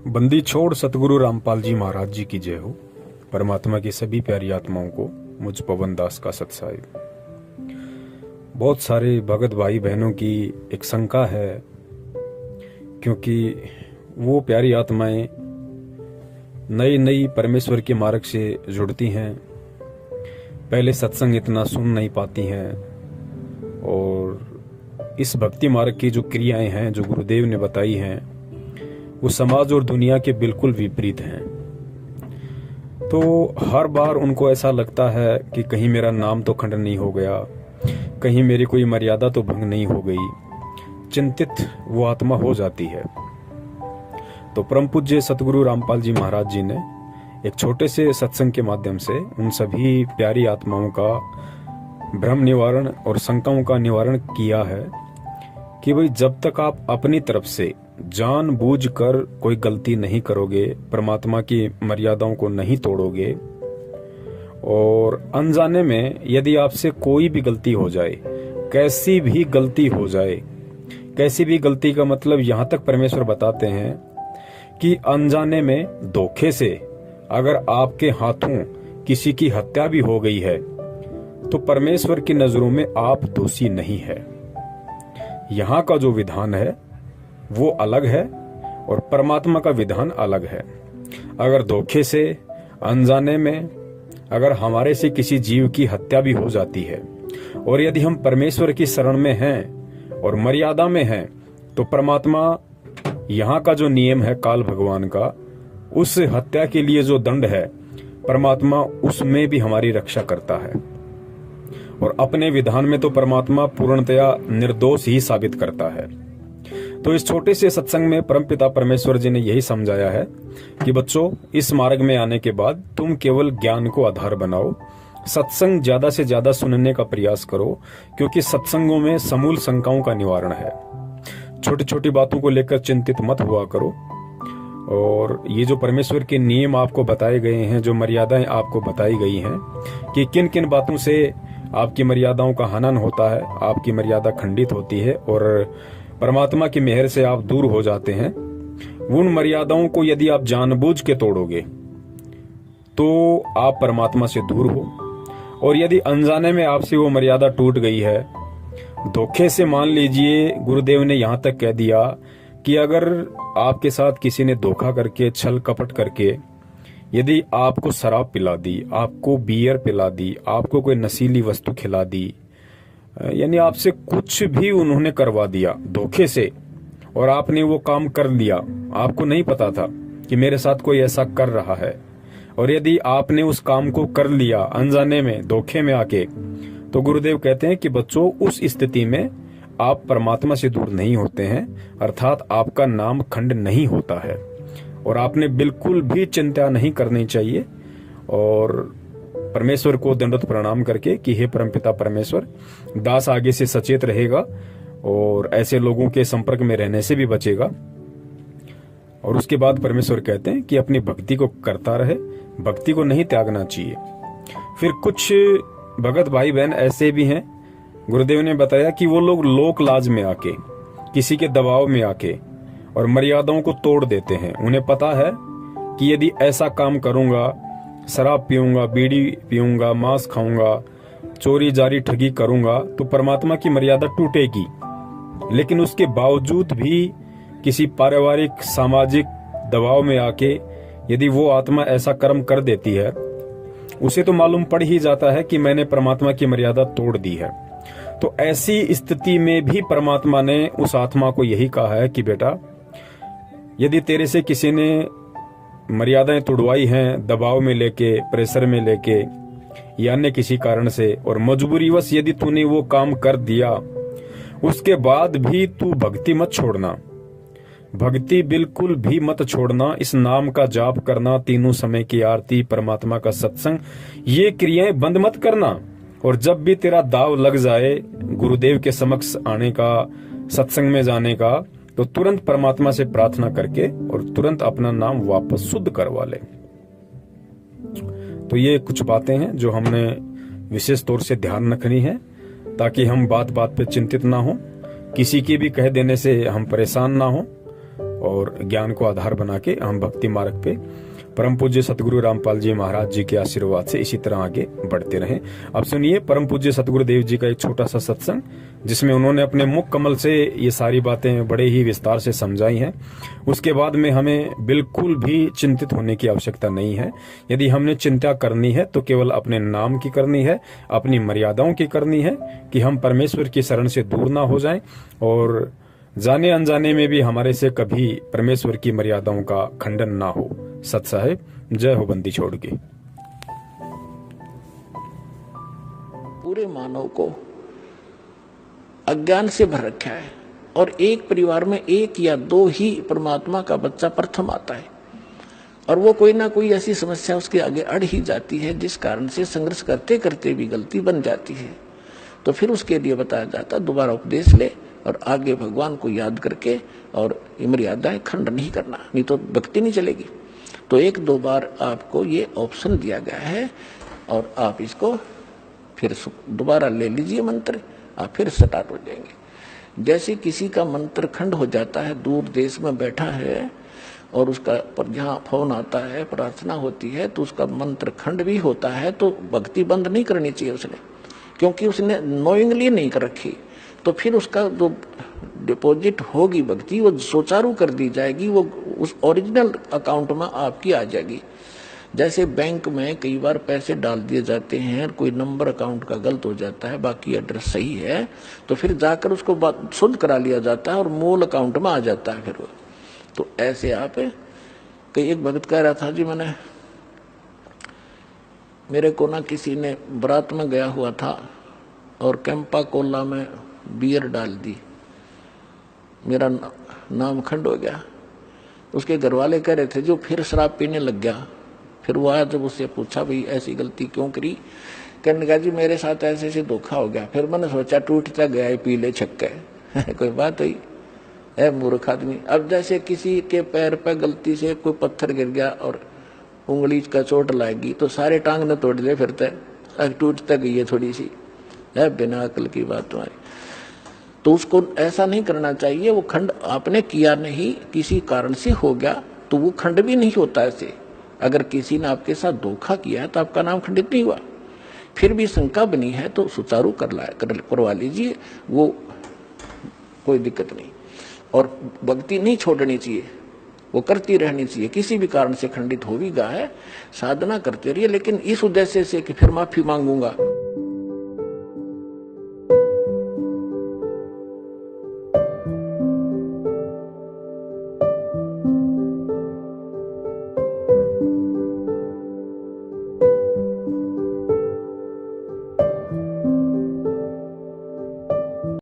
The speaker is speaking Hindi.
बंदी छोड़ सतगुरु रामपाल जी महाराज जी की जय हो। परमात्मा की सभी प्यारी आत्माओं को मुझ पवन दास का सत्साई। बहुत सारे भगत भाई बहनों की एक शंका है, क्योंकि वो प्यारी आत्माएं नई नई परमेश्वर के मार्ग से जुड़ती हैं, पहले सत्संग इतना सुन नहीं पाती हैं, और इस भक्ति मार्ग की जो क्रियाएं हैं जो गुरुदेव ने बताई हैं वो समाज और दुनिया के बिल्कुल विपरीत हैं। तो हर बार उनको ऐसा लगता है कि कहीं मेरा नाम तो खंड नहीं हो गया, कहीं मेरी कोई मर्यादा तो भंग नहीं हो गई। चिंतित वो आत्मा हो जाती है। तो परम पूज्य सतगुरु रामपाल जी महाराज जी ने एक छोटे से सत्संग के माध्यम से उन सभी प्यारी आत्माओं का भ्रम निवारण और शंकाओं का निवारण किया है कि भाई जब तक आप अपनी तरफ से जानबूझकर कोई गलती नहीं करोगे, परमात्मा की मर्यादाओं को नहीं तोड़ोगे, और अनजाने में यदि आपसे कोई भी गलती हो जाए, कैसी भी गलती हो जाए, कैसी भी गलती का मतलब यहां तक परमेश्वर बताते हैं कि अनजाने में धोखे से अगर आपके हाथों किसी की हत्या भी हो गई है तो परमेश्वर की नजरों में आप दोषी नहीं है। यहां का जो विधान है वो अलग है और परमात्मा का विधान अलग है। अगर धोखे से अनजाने में अगर हमारे से किसी जीव की हत्या भी हो जाती है और यदि हम परमेश्वर की शरण में हैं और मर्यादा में हैं, तो परमात्मा यहाँ का जो नियम है काल भगवान का, उस हत्या के लिए जो दंड है परमात्मा उसमें भी हमारी रक्षा करता है। और अपने विधान में तो परमात्मा पूर्णतया निर्दोष ही साबित करता है। तो इस छोटे से सत्संग में परमपिता परमेश्वर जी ने यही समझाया है कि बच्चों, इस मार्ग में आने के बाद तुम केवल ज्ञान को आधार बनाओ, सत्संग ज्यादा से ज्यादा सुनने का प्रयास करो, क्योंकि सत्संगों में समूल शंकाओं का निवारण है। छोटी छोटी बातों को लेकर चिंतित मत हुआ करो, और ये जो परमेश्वर के नियम आपको बताए गए हैं, जो मर्यादाएं आपको बताई गई हैं कि किन किन बातों से आपकी मर्यादाओं का हनन होता है, आपकी मर्यादा खंडित होती है और परमात्मा की मेहर से आप दूर हो जाते हैं, उन मर्यादाओं को यदि आप जानबूझ के तोड़ोगे तो आप परमात्मा से दूर हो। और यदि अनजाने में आपसे वो मर्यादा टूट गई है, धोखे से मान लीजिए, गुरुदेव ने यहां तक कह दिया कि अगर आपके साथ किसी ने धोखा करके, छल कपट करके यदि आपको शराब पिला दी, आपको बियर पिला दी, आपको कोई नशीली वस्तु खिला दी, यानी आपसे कुछ भी उन्होंने करवा दिया धोखे से, और आपने वो काम कर लिया, आपको नहीं पता था कि मेरे साथ कोई ऐसा कर रहा है, और यदि आपने उस काम को कर लिया अनजाने में, धोखे में आके, तो गुरुदेव कहते हैं कि बच्चों, उस स्थिति में आप परमात्मा से दूर नहीं होते हैं, अर्थात आपका नाम खंड नहीं होता है। और आपने बिल्कुल भी चिंता नहीं करनी चाहिए, और परमेश्वर को दंडवत प्रणाम करके कि हे परमपिता परमेश्वर, दास आगे से सचेत रहेगा और ऐसे लोगों के संपर्क में रहने से भी बचेगा। और उसके बाद परमेश्वर कहते हैं कि अपनी भक्ति को करता रहे, भक्ति को नहीं त्यागना चाहिए। फिर कुछ भगत भाई बहन ऐसे भी हैं, गुरुदेव ने बताया कि वो लोग लोक लाज में आके, किसी के दबाव में आके और मर्यादाओं को तोड़ देते हैं। उन्हें पता है कि यदि ऐसा काम करूंगा, शराब पीऊंगा, बीड़ी पीऊंगा, मांस खाऊंगा, चोरी जारी ठगी करूंगा, तो परमात्मा की मर्यादा टूटेगी। लेकिन उसके बावजूद भी किसी पारिवारिक सामाजिक दबाव में आके यदि वो आत्मा ऐसा कर्म कर देती है, उसे तो मालूम पड़ ही जाता है कि मैंने परमात्मा की मर्यादा तोड़ दी है। तो ऐसी स्थिति में भी परमात्मा ने उस आत्मा को यही कहा है कि बेटा, यदि तेरे से किसी ने मर्यादाएं तोड़वाई हैं, दबाव में लेके, प्रेशर में लेके, या अन्य किसी कारण से, और मजबूरीवश यदि तूने वो काम कर दिया, उसके बाद भी तू भक्ति मत छोड़ना, भक्ति बिल्कुल भी मत छोड़ना। इस नाम का जाप करना, तीनों समय की आरती, परमात्मा का सत्संग, ये क्रियाएं बंद मत करना। और जब भी तेरा दाव लग जाए गुरुदेव के समक्ष आने का, सत्संग में जाने का, तो तुरंत परमात्मा से प्रार्थना करके और तुरंत अपना नाम वापस शुद्ध करवा ले। तो ये कुछ बातें हैं जो हमने विशेष तौर से ध्यान रखनी है, ताकि हम बात बात पे चिंतित ना हो, किसी के भी कह देने से हम परेशान ना हो। और ज्ञान को आधार बना के हम भक्ति मार्ग पे परम पूज्य सतगुरु रामपाल जी महाराज जी के आशीर्वाद से इसी तरह आगे बढ़ते रहें। अब सुनिए परम पूज्य सतगुरुदेव जी का एक छोटा सा सत्संग, जिसमें उन्होंने अपने मुख कमल से ये सारी बातें बड़े ही विस्तार से समझाई हैं। उसके बाद में हमें बिल्कुल भी चिंतित होने की आवश्यकता नहीं है। यदि हमने चिंता करनी है तो केवल अपने नाम की करनी है, अपनी मर्यादाओं की करनी है, कि हम परमेश्वर की शरण से दूर ना हो जाएं और जाने अनजाने में भी हमारे से कभी परमेश्वर की मर्यादाओं का खंडन ना हो। सत साहेब, जय हो बंदी छोड़ के। पूरे मानव को अज्ञान से भर रखा है और एक परिवार में एक या दो ही परमात्मा का बच्चा प्रथम आता है और वो कोई ना कोई ऐसी समस्या उसके आगे अड़ ही जाती है जिस कारण से संघर्ष करते करते भी गलती बन जाती है। तो फिर उसके लिए बताया जाता दोबारा उपदेश ले और आगे भगवान को याद करके और मर्यादाएं खंड नहीं करना, नहीं तो भक्ति नहीं चलेगी। तो एक दो बार आपको ये ऑप्शन दिया गया है और आप इसको फिर दोबारा ले लीजिए मंत्र, आप फिर स्टार्ट हो जाएंगे। जैसे किसी का मंत्र खंड हो जाता है, दूर देश में बैठा है और उसका पर जहाँ फोन आता है, प्रार्थना होती है, तो उसका मंत्र खंड भी होता है, तो भक्ति बंद नहीं करनी चाहिए उसने, क्योंकि उसने नोइंगली नहीं कर रखी। तो फिर उसका जो डिपॉजिट होगी भक्ति वो सुचारू कर दी जाएगी, वो उस ओरिजिनल अकाउंट में आपकी आ जाएगी। जैसे बैंक में कई बार पैसे डाल दिए जाते हैं, कोई नंबर अकाउंट का गलत हो जाता है, बाकी एड्रेस सही है, तो फिर जाकर उसको शुद्ध करा लिया जाता है और मूल अकाउंट में आ जाता है फिर वो। तो ऐसे आप कई एक भगत कह रहा था जी, मेरे को ना किसी ने बारात में गया हुआ था और कैंपा कोला में बियर डाल दी, मेरा नाम खंड हो गया। उसके घर वाले कह रहे थे जो फिर शराब पीने लग गया। फिर वो आया, जब उससे पूछा भाई ऐसी गलती क्यों करी, कहने लगा जी मेरे साथ ऐसे ऐसे धोखा हो गया। फिर मैंने सोचा टूटता गया पी ले छक्के कोई बात हुई है मूर्ख आदमी। अब जैसे किसी के पैर पे गलती से कोई पत्थर गिर गया और उंगली का चोट लाएगी तो सारे टांग ने तोड़ दे, फिरते टूटता गई है थोड़ी सी, है बिना अकल की बात तुम्हारी। तो उसको ऐसा नहीं करना चाहिए। वो खंड आपने किया नहीं, किसी कारण से हो गया तो वो खंड भी नहीं होता ऐसे। अगर किसी ने आपके साथ धोखा किया है तो आपका नाम खंडित नहीं हुआ। फिर भी शंका बनी है तो सुचारू करवा लीजिए, वो कोई दिक्कत नहीं। और भक्ति नहीं छोड़नी चाहिए, वो करती रहनी चाहिए। किसी भी कारण से खंडित हो भी गया है, साधना करते रहिए, लेकिन इस उद्देश्य से कि फिर माफी मांगूंगा।